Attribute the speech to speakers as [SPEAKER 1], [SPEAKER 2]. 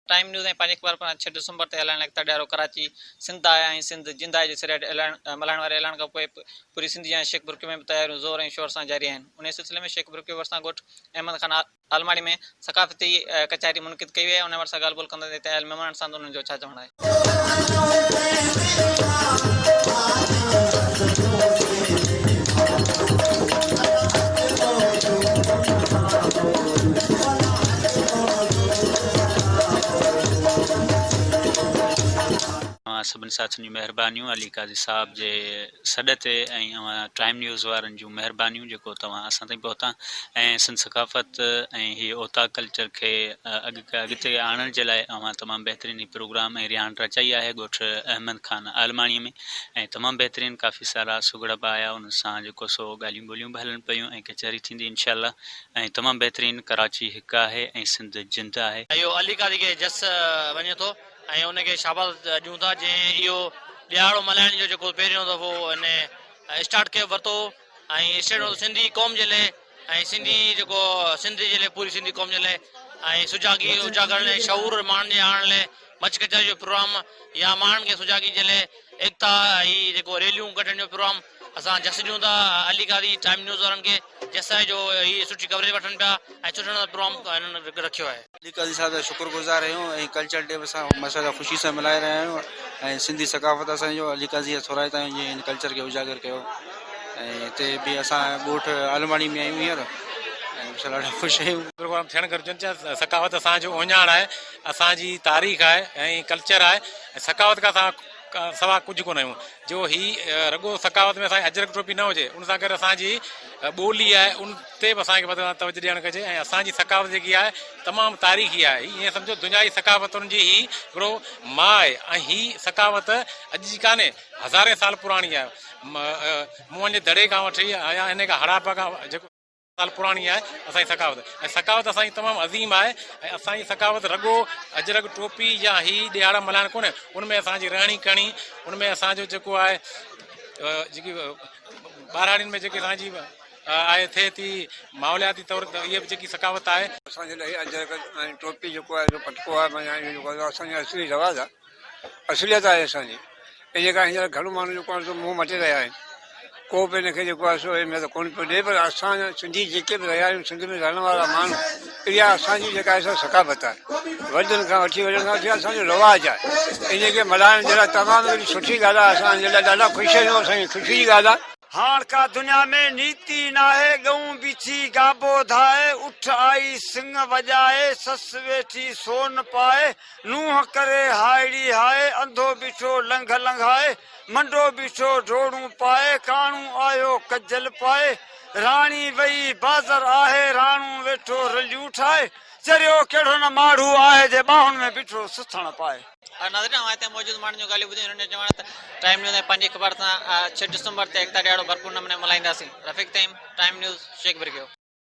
[SPEAKER 1] Time news ऐं पंहिंजे अख़बार पारां 6 डिसंबर ते हलाइण लाइ ॾियारो कराची सिंध आहे ऐं सिंध जिंद आहे जे सिरे मल्हाइण वारे ऐलान खां पोइ पूरी सिंधी ऐं शेख बुरकी में बि तयारियूं ज़ोर ऐं शोर सां जारी आहिनि। उन सिलसिले में शेख बुरकी वरिसां ॻोठ अहमद खान आलमाड़ी में सक़ाफ़ती कचहरी मुनक़िद कई वई आहे। उन वरिसां ॻाल्हि ॿोल कंदे हिते आयल महिमान सां उन्हनि जो छा चवणु आहे।
[SPEAKER 2] सभिनी साथियुनि जूं महिरबानियूं अली काज़ी साहब जे सॾ ते ऐं टाइम न्यूज़ वारनि जूं महिरबानियूं जेको तव्हां असां ताईं पहुता ऐं सिंध सक़ाफ़त ऐं हीअ ओता कल्चर खे अॻिते आणण जे लाइ तमामु बहितरीनु प्रोग्राम ऐं रिहाण रचाई आहे ॻोठ अहमद खान आलमाणीअ में ऐं तमामु बहितरीनु काफ़ी सारा सुगड़ब आया उन सां जेको सो ॻाल्हियूं ॿोलियूं बि हलनि पियूं ऐं कचहरी थींदी इनशाअल्लाह ऐं तमामु बहितरीनु कराची हिकु आहे ऐं सिंध जिंद आहे।
[SPEAKER 3] इहो अली काज़ी खे जस वञे थो ऐं उनखे शाबाश ॾियूं था जंहिं इहो ॾियारो मल्हाइण जो जेको पहिरियों दफ़ो इन स्टार्ट कयो वरितो ऐं स्टेट सिंधी क़ौम जे लाइ ऐं सिंधी जेको सिंध जे लाइ पूरी सिंधी क़ौम जे लाइ ऐं सुजागी उजागर लाइ शऊर माण्हुनि जे आणण लाइ मच कचहरी जो प्रोग्राम या माण्हुनि खे सुजागी जे लाइ एकता हीअ जेको रैलियूं कढण जो प्रोग्राम असां जस ॾियूं था अली काज़ी टाइम न्यूज़ वारनि खे जस जो हीअ सुठी कवरेज वठनि पिया ऐं सुठो प्रोग्राम हिननि रखियो आहे।
[SPEAKER 4] अली काज़ी साहब जा शुक्रगुज़ार आहियूं ऐं कल्चर डे असां मसाला ख़ुशी सां मल्हाए रहिया आहियूं ऐं सिंधी सक़ाफ़त असांजो अली काज़ी थोराए ताईं जीअं हिन कल्चर खे उजागर कयो ऐं हिते बि असां ॻोठ आलमाड़ी में आहियूं हींअर ऐं ॾाढा ख़ुशि आहियूं।
[SPEAKER 5] प्रोग्राम थियणु घुरिजनि सक़ाफ़त असांजो ओञाण आहे असांजी तारीख़ आहे ऐं कल्चर आहे ऐं सक़ाफ़त खां असां सवा कुझु कोन आहियूं जो ही रगो सक़ाफ़त में असांजी अजरक टोपी न हुजे उन सां गॾु असांजी ॿोली आहे उन ते बि असांखे वधि तवजो ॾियणु घुरिजे ऐं असांजी सक़ाफ़त जेकी आहे तमामु तारीख़ी आहे ईअं सम्झो दुनिया जी सक़ाफ़तुनि जी ही हिकिड़ो मां आहे ऐं हीअ सक़ाफ़त अॼु जी कान्हे हज़ारे साल पुराणी आहे मुंहं जे दड़े खां वठी या हिन खां हड़ापा खां जेको साल पुराणी आहे असांजी सक़ाफ़त ऐं सक़ाफ़त असांजी तमामु अज़ीम आहे ऐं असांजी सक़ाफ़त रगो अजरक टोपी या हीअ ॾियारा मल्हाइण कोन्हे उनमें असांजी रहणी करणी उनमें असांजो जेको आहे जेकी ॿारहाड़ियुनि में जेकी असांजी आहे थिए थी माहौलियाती तौर ते इहा बि जेकी सक़ाफ़त आहे
[SPEAKER 4] असांजे लाइ अजरक ऐं टोपी जेको आहे जो पटको आहे माना जेको आहे असांजो असली रवाज़ु आहे असलियत आहे असांजी इन करे हींअर घणो माण्हू जेको आहे सो मुंहुं मटे रहिया आहिनि को बि हिनखे जेको आहे सो हिन त कोन पियो ॾिए पर असां सिंधी जेके बि रहिया आहियूं सिंध में रहण वारा माण्हू इहा असांजी जेका आहे सो सक़ाफ़त आहे वॾनि खां वठी असांजो रवाज़ु आहे इनखे मल्हाइण जे लाइ तमामु सुठी ॻाल्हि आहे असांजे लाइ ॾाढा ख़ुशि आहियूं असांजी ख़ुशी जी ॻाल्हि आहे।
[SPEAKER 6] हाण का दुनिया में नीति नाहे गऊं बिछी गाबो धाए उठ आई सिंह वजाए सस वेठी सोन पाए नूह करे हायड़ी हाय अंधो बिठो लंघ लंघाए मंडो बिठो ढोड़ू पाए काणू आयो कजल पाए राणी वई बाज़र आहे राणू वेठो रलियूं ठाए चरियो कहिड़ो न माण्हू आहे जे ॿाहुनि में बिठो सुथण पाए।
[SPEAKER 1] नाज़रीन हिते मौजूदु माण्हुनि जूं ॻाल्हियूं ॿुधियूं हुननि चवण त टाइम न्यूज़ ऐं पंहिंजी अख़बार सां 6 डिसंबर ते एकता ॾियारो भरपूर नमूने मल्हाईंदासीं। रफ़ीक तइम टाइम न्यूज़ शेख बुरकी।